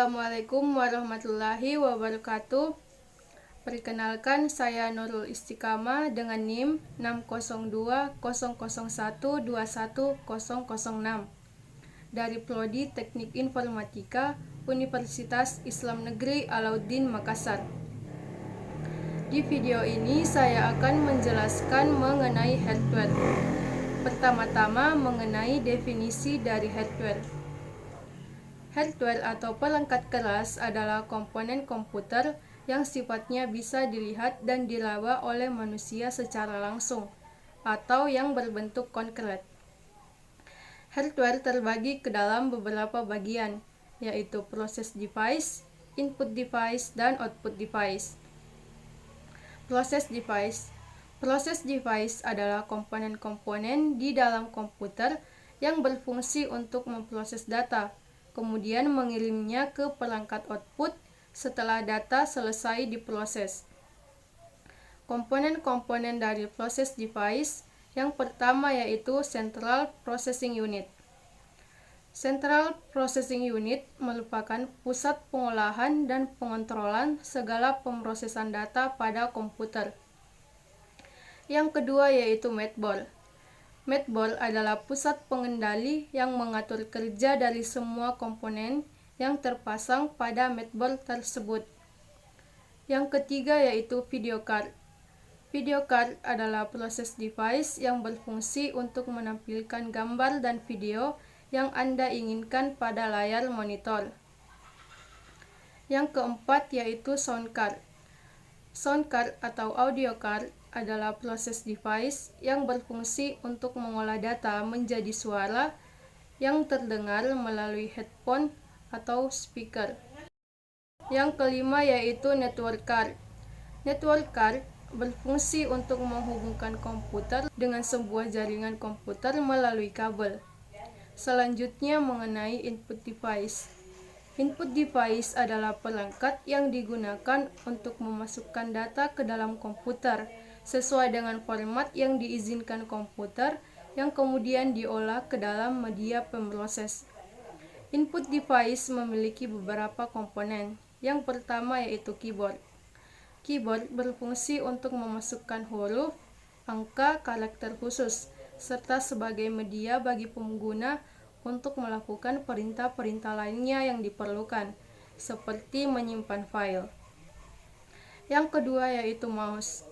Assalamualaikum warahmatullahi wabarakatuh. Perkenalkan, saya Nurul Istiqamah dengan NIM 60200121006 dari Prodi Teknik Informatika Universitas Islam Negeri Alauddin Makassar. Di video ini saya akan menjelaskan mengenai hardware. Pertama-tama mengenai definisi dari hardware. Hardware atau perangkat keras adalah komponen komputer yang sifatnya bisa dilihat dan diraba oleh manusia secara langsung, atau yang berbentuk konkret. Hardware terbagi ke dalam beberapa bagian, yaitu proses device, input device, dan output device. Proses device. Proses device adalah komponen-komponen di dalam komputer yang berfungsi untuk memproses data, kemudian mengirimnya ke perangkat output setelah data selesai diproses. Komponen-komponen dari proses device yang pertama yaitu Central Processing Unit. Central Processing Unit merupakan pusat pengolahan dan pengontrolan segala pemrosesan data pada komputer. Yang kedua yaitu Mainboard. Mainboard adalah pusat pengendali yang mengatur kerja dari semua komponen yang terpasang pada mainboard tersebut. Yang ketiga yaitu video card. Video card adalah proses device yang berfungsi untuk menampilkan gambar dan video yang Anda inginkan pada layar monitor. Yang keempat yaitu sound card. Sound card atau audio card adalah proses device yang berfungsi untuk mengolah data menjadi suara yang terdengar melalui headphone atau speaker. Yang kelima yaitu network card. Network card berfungsi untuk menghubungkan komputer dengan sebuah jaringan komputer melalui kabel. Selanjutnya mengenai input device. Input device adalah perangkat yang digunakan untuk memasukkan data ke dalam komputer sesuai dengan format yang diizinkan komputer yang kemudian diolah ke dalam media pemroses. Input device memiliki beberapa komponen. Yang pertama yaitu keyboard. Keyboard berfungsi untuk memasukkan huruf, angka, karakter khusus, serta sebagai media bagi pengguna untuk melakukan perintah-perintah lainnya yang diperlukan, seperti menyimpan file. Yang kedua yaitu mouse.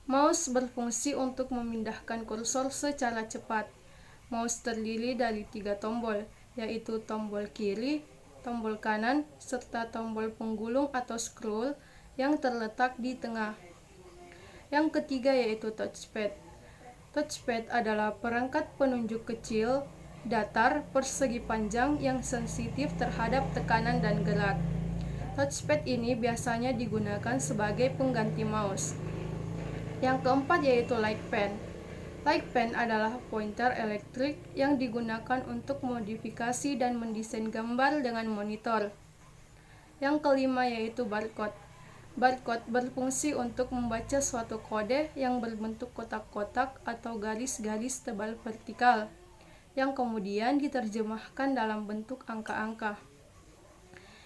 Mouse berfungsi untuk memindahkan kursor secara cepat. Mouse terdiri dari 3 tombol, yaitu tombol kiri, tombol kanan, serta tombol penggulung atau scroll yang terletak di tengah. Yang ketiga yaitu touchpad. Touchpad adalah perangkat penunjuk kecil, datar, persegi panjang yang sensitif terhadap tekanan dan gerak. Touchpad ini biasanya digunakan sebagai pengganti mouse. Yang keempat yaitu light pen. Light pen adalah pointer elektrik yang digunakan untuk modifikasi dan mendesain gambar dengan monitor. Yang kelima yaitu barcode. Barcode berfungsi untuk membaca suatu kode yang berbentuk kotak-kotak atau garis-garis tebal vertikal, yang kemudian diterjemahkan dalam bentuk angka-angka.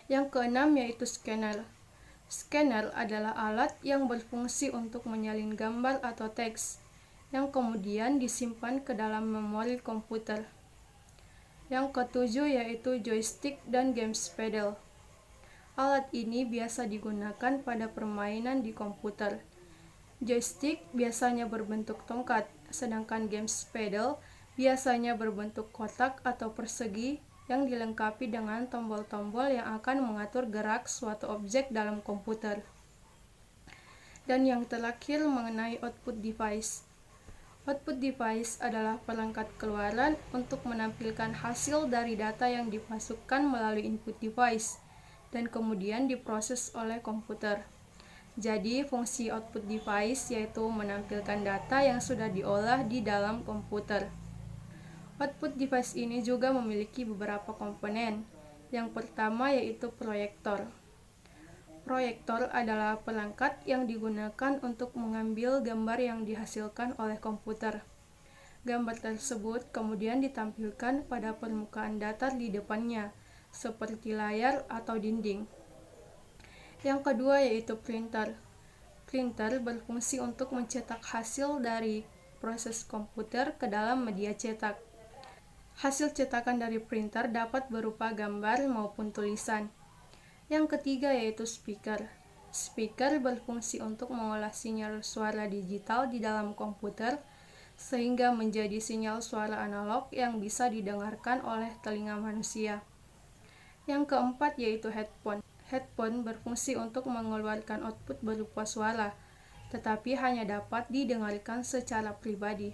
Yang keenam yaitu scanner. Scanner adalah alat yang berfungsi untuk menyalin gambar atau teks, yang kemudian disimpan ke dalam memori komputer. Yang ketujuh yaitu joystick dan games pedal. Alat ini biasa digunakan pada permainan di komputer. Joystick biasanya berbentuk tongkat, sedangkan games pedal biasanya berbentuk kotak atau persegi yang dilengkapi dengan tombol-tombol yang akan mengatur gerak suatu objek dalam komputer. Dan yang terakhir mengenai output device. Output device adalah perangkat keluaran untuk menampilkan hasil dari data yang dimasukkan melalui input device dan kemudian diproses oleh komputer. Jadi, fungsi output device yaitu menampilkan data yang sudah diolah di dalam komputer. Output device ini juga memiliki beberapa komponen. Yang pertama yaitu proyektor. Proyektor adalah perangkat yang digunakan untuk mengambil gambar yang dihasilkan oleh komputer. Gambar tersebut kemudian ditampilkan pada permukaan datar di depannya, seperti layar atau dinding. Yang kedua yaitu printer. Printer berfungsi untuk mencetak hasil dari proses komputer ke dalam media cetak. Hasil cetakan dari printer dapat berupa gambar maupun tulisan. Yang ketiga yaitu speaker. Speaker berfungsi untuk mengolah sinyal suara digital di dalam komputer sehingga menjadi sinyal suara analog yang bisa didengarkan oleh telinga manusia. Yang keempat yaitu headphone. Headphone berfungsi untuk mengeluarkan output berupa suara, tetapi hanya dapat didengarkan secara pribadi.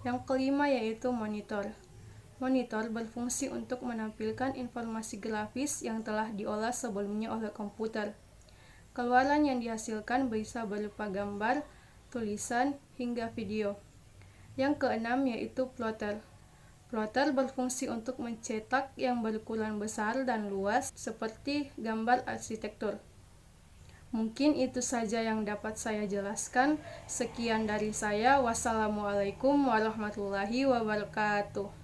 Yang kelima yaitu monitor. Monitor berfungsi untuk menampilkan informasi grafis yang telah diolah sebelumnya oleh komputer. Keluaran yang dihasilkan bisa berupa gambar, tulisan, hingga video. Yang keenam yaitu plotter. Plotter berfungsi untuk mencetak yang berukuran besar dan luas seperti gambar arsitektur. Mungkin itu saja yang dapat saya jelaskan. Sekian dari saya. Wassalamualaikum warahmatullahi wabarakatuh.